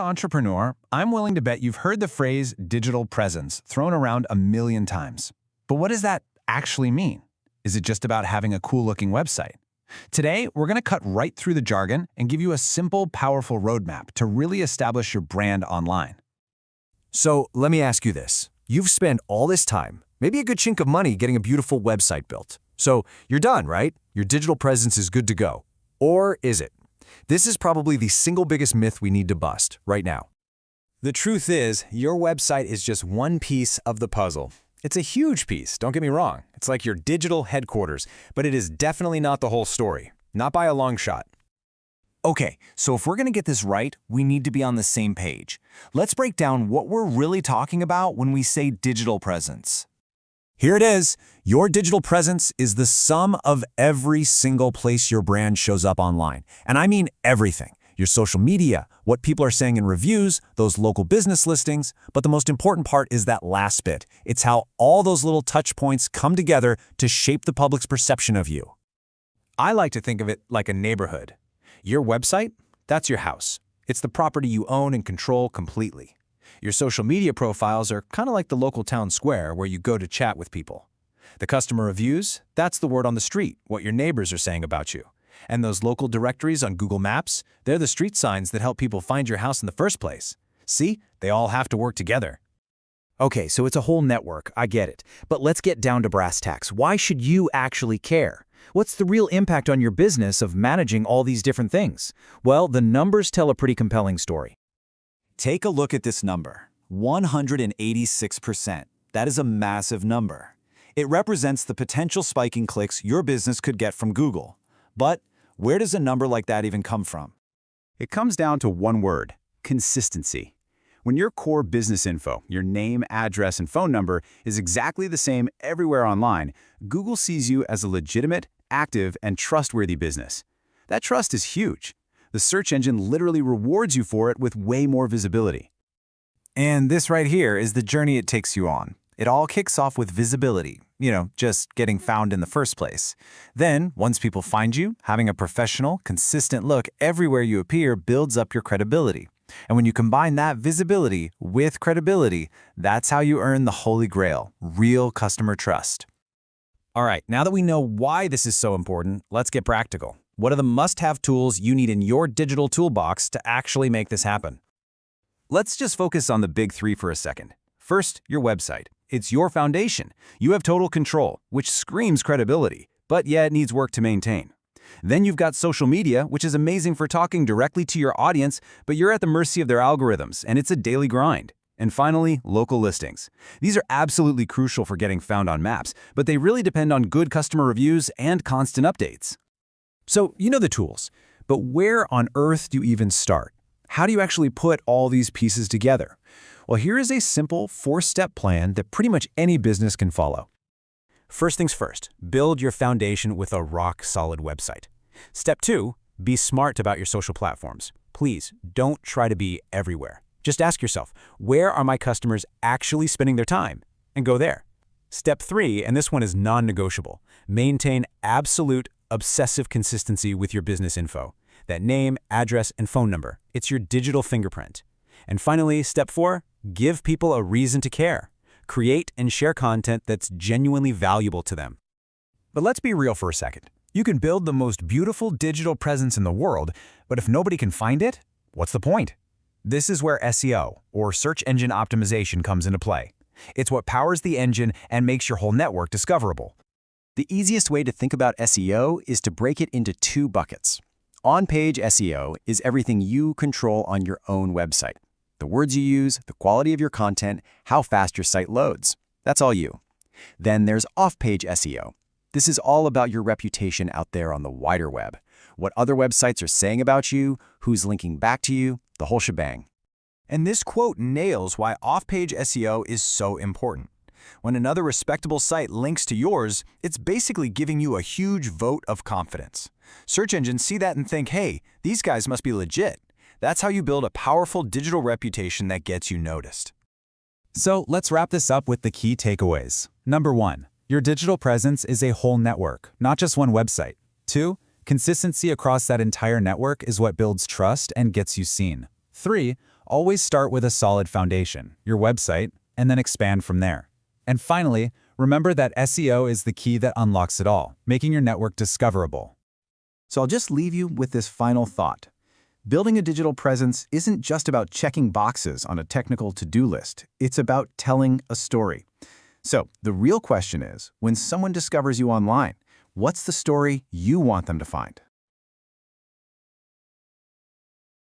entrepreneur, I'm willing to bet you've heard the phrase digital presence thrown around a million times. But what does that actually mean? Is it just about having a cool-looking website? Today, we're going to cut right through the jargon and give you a simple, powerful roadmap to really establish your brand online. So let me ask you this. You've spent all this time, maybe a good chunk of money getting a beautiful website built. So you're done, right? Your digital presence is good to go. Or is it? This is probably the single biggest myth we need to bust right now. The truth is, your website is just one piece of the puzzle. It's a huge piece, don't get me wrong. It's like your digital headquarters, but it is definitely not the whole story. Not by a long shot. Okay, so if we're going to get this right, we need to be on the same page. Let's break down what we're really talking about when we say digital presence. Here it is. Your digital presence is the sum of every single place your brand shows up online. And I mean everything. Your social media, what people are saying in reviews, those local business listings. But the most important part is that last bit. It's how all those little touch points come together to shape the public's perception of you. I like to think of it like a neighborhood. Your website, that's your house. It's the property you own and control completely. Your social media profiles are kind of like the local town square where you go to chat with people. The customer reviews, that's the word on the street, what your neighbors are saying about you. And those local directories on Google Maps, they're the street signs that help people find your house in the first place. See, they all have to work together. Okay, so it's a whole network, I get it. But let's get down to brass tacks. Why should you actually care? What's the real impact on your business of managing all these different things? Well, the numbers tell a pretty compelling story. Take a look at this number, 186%. That is a massive number. It represents the potential spike in clicks your business could get from Google. But where does a number like that even come from? It comes down to one word: consistency. When your core business info, your name, address, and phone number is exactly the same everywhere online, Google sees you as a legitimate, active, and trustworthy business. That trust is huge. The search engine literally rewards you for it with way more visibility. And this right here is the journey it takes you on. It all kicks off with visibility, just getting found in the first place. Then, once people find you, having a professional, consistent look everywhere you appear builds up your credibility. And when you combine that visibility with credibility, that's how you earn the holy grail, real customer trust. All right, now that we know why this is so important, let's get practical. What are the must-have tools you need in your digital toolbox to actually make this happen? Let's just focus on the big three for a second. First, your website. It's your foundation. You have total control, which screams credibility, but yeah, it needs work to maintain. Then you've got social media, which is amazing for talking directly to your audience, but you're at the mercy of their algorithms, and it's a daily grind. And finally, local listings. These are absolutely crucial for getting found on maps, but they really depend on good customer reviews and constant updates. So you know the tools, but where on earth do you even start? How do you actually put all these pieces together? Well, here is a simple 4-step plan that pretty much any business can follow. First things first, build your foundation with a rock-solid website. Step 2, be smart about your social platforms. Please, don't try to be everywhere. Just ask yourself, where are my customers actually spending their time? And go there. Step 3, and this one is non-negotiable, maintain absolute, obsessive consistency with your business info. That name, address, and phone number. It's your digital fingerprint. And finally, step 4, give people a reason to care. Create and share content that's genuinely valuable to them. But let's be real for a second. You can build the most beautiful digital presence in the world, but if nobody can find it, what's the point? This is where SEO, or search engine optimization, comes into play. It's what powers the engine and makes your whole network discoverable. The easiest way to think about SEO is to break it into 2 buckets. On-page SEO is everything you control on your own website. The words you use, the quality of your content, how fast your site loads. That's all you. Then there's off-page SEO. This is all about your reputation out there on the wider web. What other websites are saying about you, who's linking back to you, the whole shebang. And this quote nails why off-page SEO is so important. When another respectable site links to yours, it's basically giving you a huge vote of confidence. Search engines see that and think, hey, these guys must be legit. That's how you build a powerful digital reputation that gets you noticed. So let's wrap this up with the key takeaways. Number 1, your digital presence is a whole network, not just one website. 2, consistency across that entire network is what builds trust and gets you seen. 3, Always start with a solid foundation, your website, and then expand from there. And finally, remember that SEO is the key that unlocks it all, making your network discoverable. So I'll just leave you with this final thought. Building a digital presence isn't just about checking boxes on a technical to-do list. It's about telling a story. So the real question is, when someone discovers you online, what's the story you want them to find?